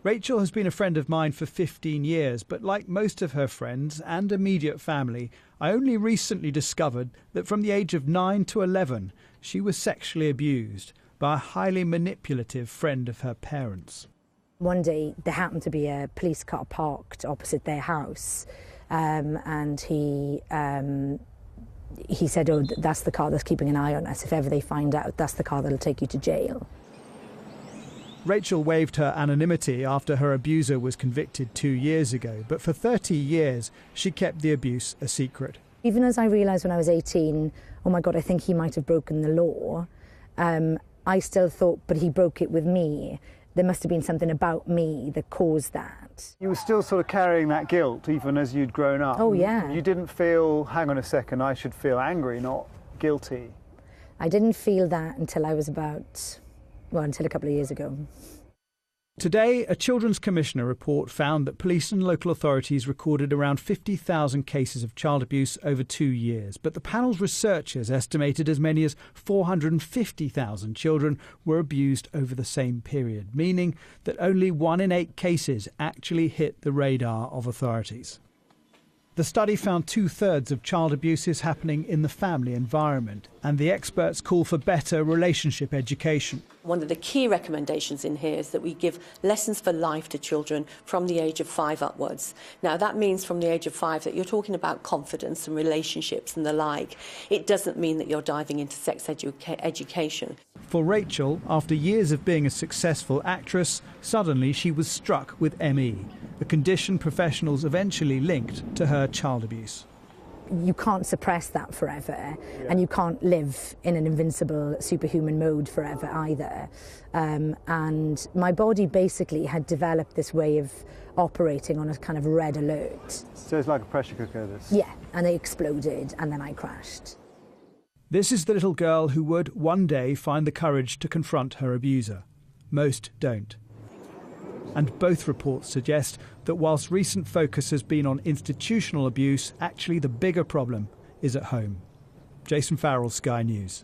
Rachel has been a friend of mine for 15 years, but like most of her friends and immediate family, I only recently discovered that from the age of 9 to 11, she was sexually abused by a highly manipulative friend of her parents. One day there happened to be a police car parked opposite their house, and he said, "Oh, that's the car that's keeping an eye on us. If ever they find out, that's the car that'll take you to jail." Rachel waived her anonymity after her abuser was convicted 2 years ago, but for 30 years she kept the abuse a secret. Even as I realised when I was 18, oh my God, I think he might have broken the law, I still thought, but he broke it with me. There must have been something about me that caused that. You were still sort of carrying that guilt even as you'd grown up. Oh, yeah. You didn't feel, hang on a second, I should feel angry, not guilty. I didn't feel that until I was until a couple of years ago. Today, a Children's Commissioner report found that police and local authorities recorded around 50,000 cases of child abuse over 2 years, but the panel's researchers estimated as many as 450,000 children were abused over the same period, meaning that only 1 in 8 cases actually hit the radar of authorities. The study found 2/3 of child abuse is happening in the family environment, and the experts call for better relationship education. One of the key recommendations in here is that we give lessons for life to children from the age of 5 upwards. Now, that means from the age of 5 that you're talking about confidence and relationships and the like. It doesn't mean that you're diving into sex education. For Rachel, after years of being a successful actress, suddenly she was struck with ME, a condition professionals eventually linked to her child abuse. You can't suppress that forever, and you can't live in an invincible superhuman mode forever either. And my body basically had developed this way of operating on a kind of red alert. So it's like a pressure cooker, this? Yeah, and it exploded, and then I crashed. This is the little girl who would one day find the courage to confront her abuser. Most don't. And both reports suggest that whilst recent focus has been on institutional abuse, actually the bigger problem is at home. Jason Farrell, Sky News.